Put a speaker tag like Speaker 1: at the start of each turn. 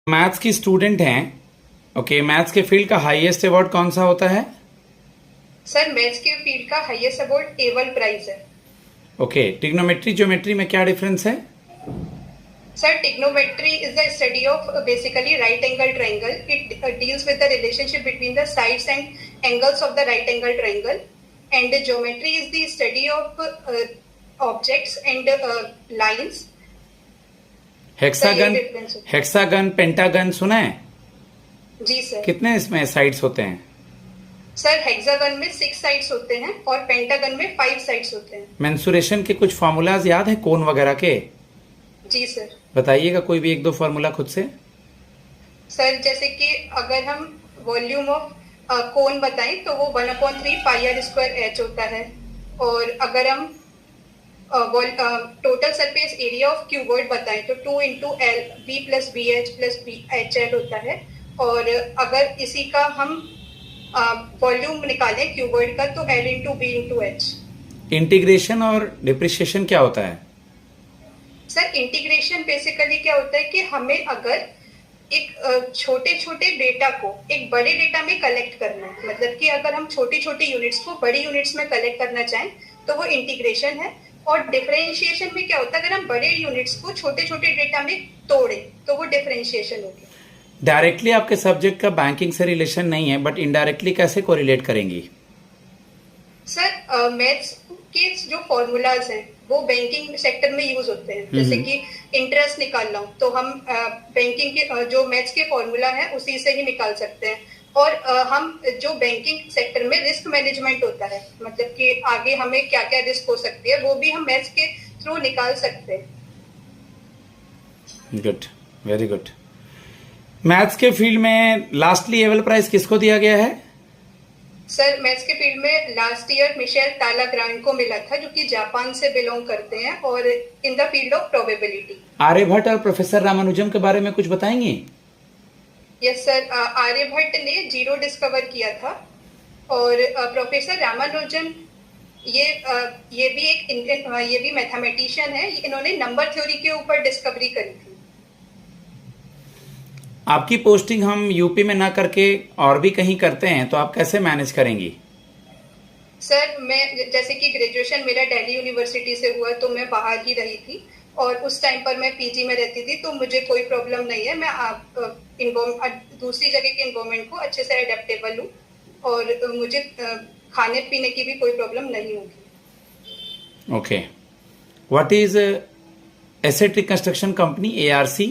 Speaker 1: Maths की student हैं। Okay, maths के फील्ड का हाईएस्ट अवार्ड कौन सा होता है?
Speaker 2: सर मैथ्स के फील्ड का हाईएस्ट अवार्ड एवल प्राइज है।
Speaker 1: ओके, ट्रिग्नोमेट्री ज्योमेट्री में क्या डिफरेंस है?
Speaker 2: Sir trigonometry is the study of basically right angle triangle. It deals with the relationship between the sides and angles of the right angle triangle, and geometry is the study of objects and lines.
Speaker 1: Hexagon, hexagon pentagon सुना है?
Speaker 2: जी sir.
Speaker 1: कितने इसमें sides होते हैं?
Speaker 2: Sir hexagon में 6 sides होते हैं और पेंटागन में 5 साइड्स होते हैं।
Speaker 1: मेंसुरेशन के कुछ फॉर्मूलाज याद है कोण वगैरह के?
Speaker 2: जी सर।
Speaker 1: बताइएगा कोई भी एक दो फॉर्मूला खुद से।
Speaker 2: सर जैसे कि अगर हम वॉल्यूम ऑफ कोन बताएं तो वो 1/3 पाई आर स्क्वायर एच होता है, और अगर हम total surface area of cuboid बताएं तो 2 into L B plus B H plus B H L होता है। और अगर इसी का हम वॉल्यूम निकालें क्यूबॉइड का तो L into B into H.
Speaker 1: Integration और डिप्रिसिएशन क्या होता है?
Speaker 2: सर इंटीग्रेशन बेसिकली क्या होता है कि हमें अगर एक छोटे छोटे डेटा को एक बड़े डेटा में कलेक्ट करना है, मतलब कि अगर हम छोटी छोटी यूनिट्स को बड़ी यूनिट्स में कलेक्ट करना चाहें तो वो इंटीग्रेशन है। और डिफरेंशिएशन में क्या होता है, अगर हम बड़े यूनिट्स को छोटे छोटे डेटा में तोड़े तो वो डिफरेंशिएशन होगी।
Speaker 1: डायरेक्टली आपके सब्जेक्ट का बैंकिंग से रिलेशन नहीं है, बट इनडायरेक्टली कैसे कोरिलेट करेंगी?
Speaker 2: सर मैथ्स के जो फॉर्मूलाज हैं वो बैंकिंग सेक्टर में यूज होते हैं। जैसे कि इंटरेस्ट निकालना हो तो हम बैंकिंग के जो मैथ्स के फॉर्मूला है उसी से ही निकाल सकते हैं। और हम जो बैंकिंग सेक्टर में रिस्क मैनेजमेंट होता है, मतलब कि आगे हमें क्या क्या रिस्क हो सकती है वो भी हम मैथ्स के थ्रू निकाल सकते हैं।
Speaker 1: Good, very good. मैथ्स के फील्ड में लास्टली एवल प्राइज किसको दिया गया है?
Speaker 2: सर मैथ्स के फील्ड में लास्ट ईयर मिशेल तालाग्रांड को मिला था, जो कि जापान से बिलोंग करते हैं और in the field of probability.
Speaker 1: Aryabhatta और प्रोफेसर रामानुजम के बारे में कुछ बताएंगे?
Speaker 2: यस सर, आर्यभट्ट ने जीरो डिस्कवर किया था, और प्रोफेसर रामानुजन ये भी एक इंडियन, ये भी मैथमेटिशियन है। इन्होंने नंबर थ्योरी के ऊपर डिस्कवरी करी थी।
Speaker 1: आपकी पोस्टिंग हम यूपी में ना करके और भी कहीं करते हैं तो आप कैसे मैनेज करेंगी?
Speaker 2: सर मैं जैसे कि ग्रेजुएशन मेरा दिल्ली यूनिवर्सिटी से हुआ तो मैं बाहर ही रही थी, और उस टाइम पर मैं पीजी में रहती थी, तो मुझे कोई प्रॉब्लम नहीं है। मैं दूसरी जगह के इन्वायरमेंट को अच्छे से अडेप्टेबल हूँ, और मुझे खाने पीने की भी कोई प्रॉब्लम नहीं होगी।
Speaker 1: Okay, what is asset reconstruction company ARC?